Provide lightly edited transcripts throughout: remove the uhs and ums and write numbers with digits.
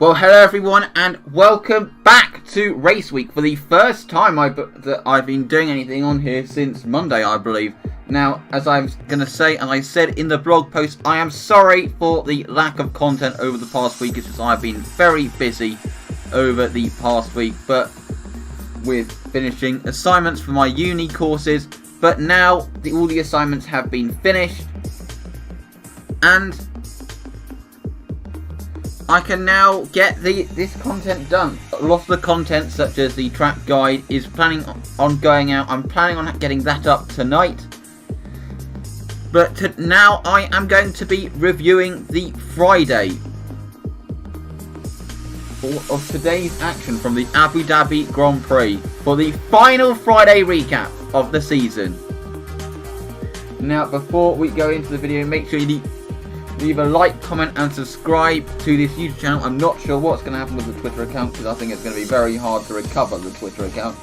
Well, hello everyone, and welcome back to RaceWeek for the first time that I've been doing anything on here since Monday, I believe. Now, as I was going to say, and I said in the blog post, I am sorry for the lack of content over the past week. It's just I've been very busy over the past week, but with finishing assignments for my uni courses. But now all the assignments have been finished, and I can now get this content done. A lot of the content, such as the track guide, is planning on going out. I'm planning on getting that up tonight. But now I am going to be reviewing the Friday of today's action from the Abu Dhabi Grand Prix for the final Friday recap of the season. Now, before we go into the video, make sure you leave a like, comment and subscribe to this YouTube channel. I'm not sure what's going to happen with the Twitter account, because I think it's going to be very hard to recover the Twitter account.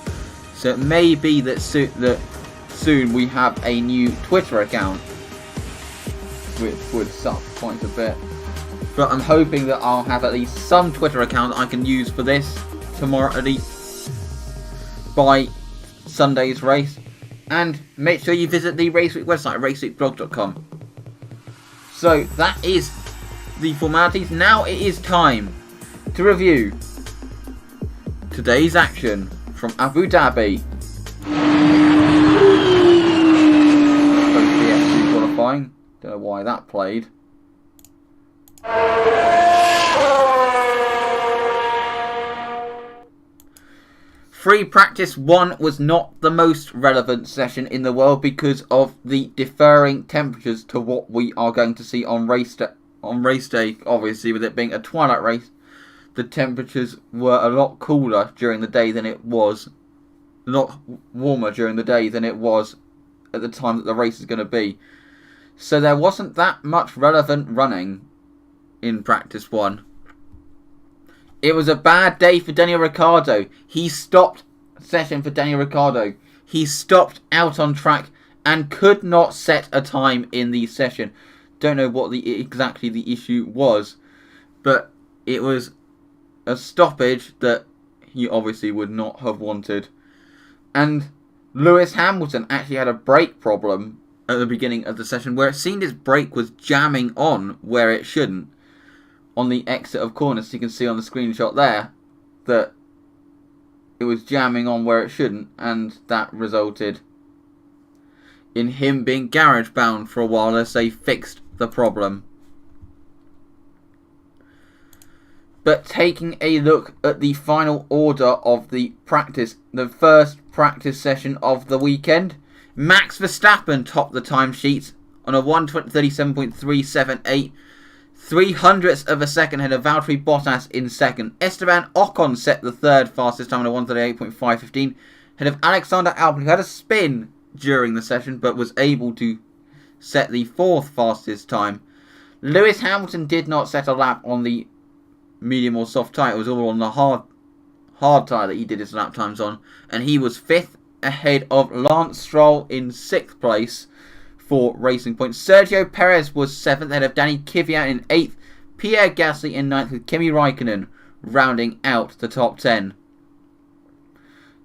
So it may be that soon we have a new Twitter account, which would suck quite a bit. But I'm hoping that I'll have at least some Twitter account that I can use for this tomorrow, at least by Sunday's race. And make sure you visit the RaceWeek website, raceweekblog.com. So that is the formalities. Now it is time to review today's action from Abu Dhabi. BS2 qualifying. Don't know why that played. Free practice 1 was not the most relevant session in the world because of the differing temperatures to what we are going to see on race day. Obviously, with it being a twilight race, the temperatures were a lot cooler during the day than it was, a lot warmer during the day than it was at the time that the race is going to be. So there wasn't that much relevant running in practice 1. It was a bad day for Daniel Ricciardo. He stopped session for Daniel Ricciardo. He stopped out on track and could not set a time in the session. Don't know what exactly the issue was, but it was a stoppage that he obviously would not have wanted. And Lewis Hamilton actually had a brake problem at the beginning of the session, where it seemed his brake was jamming on where it shouldn't. On the exit of corners, so you can see on the screenshot there that it was jamming on where it shouldn't, and that resulted in him being garage bound for a while as they fixed the problem. But taking a look at the final order of the first practice session of the weekend, Max Verstappen topped the timesheets on a 1:37.378. 0.03 of a second ahead of Valtteri Bottas in second. Esteban Ocon set the third fastest time on a 1:38.515 ahead of Alexander Albon, who had a spin during the session but was able to set the fourth fastest time. Lewis Hamilton did not set a lap on the medium or soft tyre. It was all on the hard tyre that he did his lap times on, and he was fifth ahead of Lance Stroll in sixth place for Racing Points. Sergio Perez was 7th ahead of Danny Kvyat in 8th. Pierre Gasly in 9th, with Kimi Raikkonen rounding out the top 10.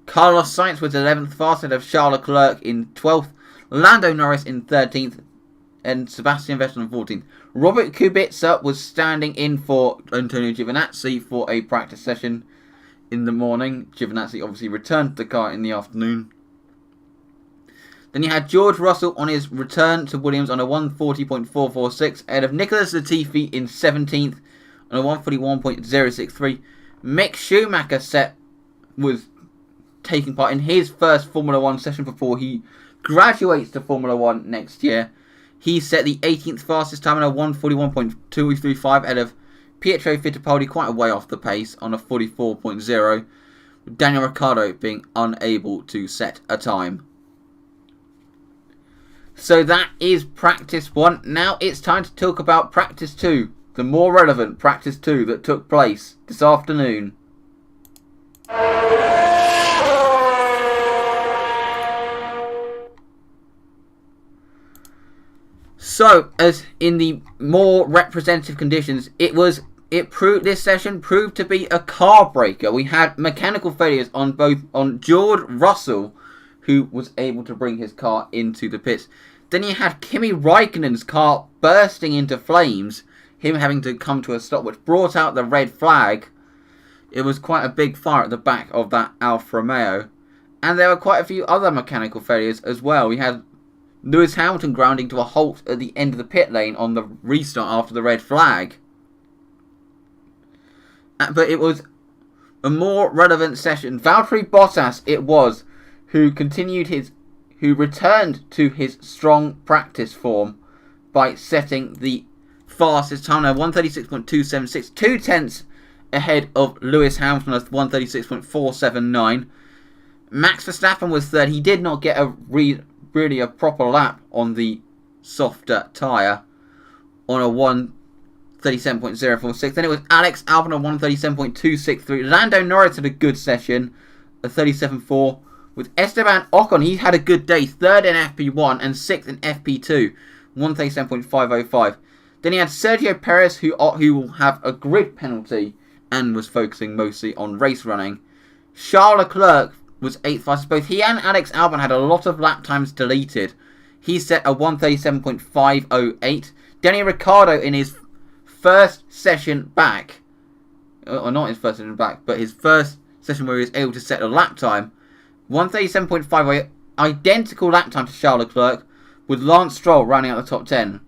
Carlos Sainz was 11th fast ahead of Charles Leclerc in 12th. Lando Norris in 13th and Sebastian Vettel in 14th. Robert Kubica was standing in for Antonio Giovinazzi for a practice session in the morning. Giovinazzi obviously returned to the car in the afternoon. Then you had George Russell on his return to Williams on a 1:40.446 ahead of Nicholas Latifi in 17th on a 1:41.063. Mick Schumacher was taking part in his first Formula 1 session before he graduates to Formula 1 next year. He set the 18th fastest time on a 1:41.235 ahead of Pietro Fittipaldi, quite a way off the pace, on a 44.0, with Daniel Ricciardo being unable to set a time. So that is practice 1. Now it's time to talk about practice 2, the more relevant practice 2 that took place this afternoon. So, as in the more representative conditions, it was This session proved to be a car breaker. We had mechanical failures on George Russell, who was able to bring his car into the pits. Then you had Kimi Raikkonen's car bursting into flames, him having to come to a stop, which brought out the red flag. It was quite a big fire at the back of that Alfa Romeo. And there were quite a few other mechanical failures as well. We had Lewis Hamilton grounding to a halt at the end of the pit lane on the restart after the red flag. But it was a more relevant session. Valtteri Bottas it was, who returned to his strong practice form by setting the fastest time at 136.276, 2/10 ahead of Lewis Hamilton at 136.479. Max Verstappen was third. He did not get really a proper lap on the softer tyre on a 137.046. Then it was Alex Albon on 137.263. Lando Norris had a good session, a 37.4. With Esteban Ocon, he had a good day, third in FP1 and sixth in FP2, 137.505. Then he had Sergio Perez, who will have a grid penalty and was focusing mostly on race running. Charles Leclerc was 8th fastest. Both he and Alex Albon had a lot of lap times deleted. He set a 137.508. Danny Ricciardo in his first session back, or not his first session back, but his first session where he was able to set a lap time, 137.508, identical lap time to Charles Leclerc, with Lance Stroll rounding out the top 10.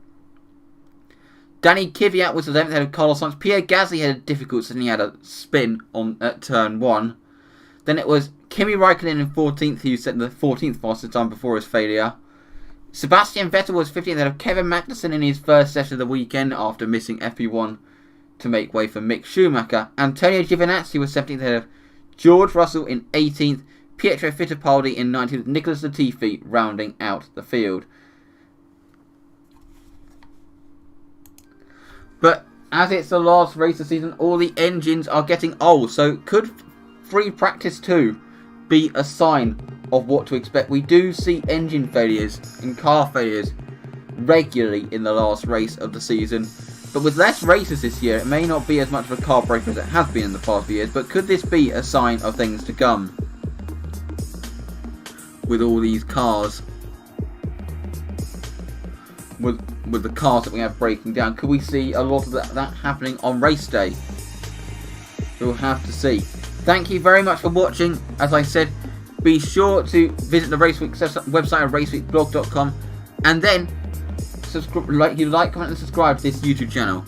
Danny Kvyat was 11th ahead of Carlos Sainz. Pierre Gasly had a difficult session. He had a spin at turn 1. Then it was Kimi Raikkonen in 14th, who set the 14th fastest time before his failure. Sebastian Vettel was 15th ahead of Kevin Magnussen in his first session of the weekend after missing FP1 to make way for Mick Schumacher. Antonio Giovinazzi was 17th ahead of George Russell in 18th. Pietro Fittipaldi in 19th. Nicholas Latifi rounding out the field. But as it's the last race of the season, all the engines are getting old. So could free practice 2 be a sign of what to expect? We do see engine failures and car failures regularly in the last race of the season. But with less races this year, it may not be as much of a car breaker as it has been in the past few years. But could this be a sign of things to come? With all these cars, with the cars that we have breaking down, could we see a lot of that happening on race day? We'll have to see. Thank you very much for watching. As I said, be sure to visit the RaceWeek website at raceweekblog.com, and then like, comment, and subscribe to this YouTube channel.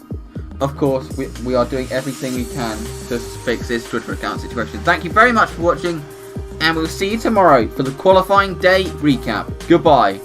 Of course, we are doing everything we can to fix this Twitter account situation. Thank you very much for watching, and we'll see you tomorrow for the qualifying day recap. Goodbye.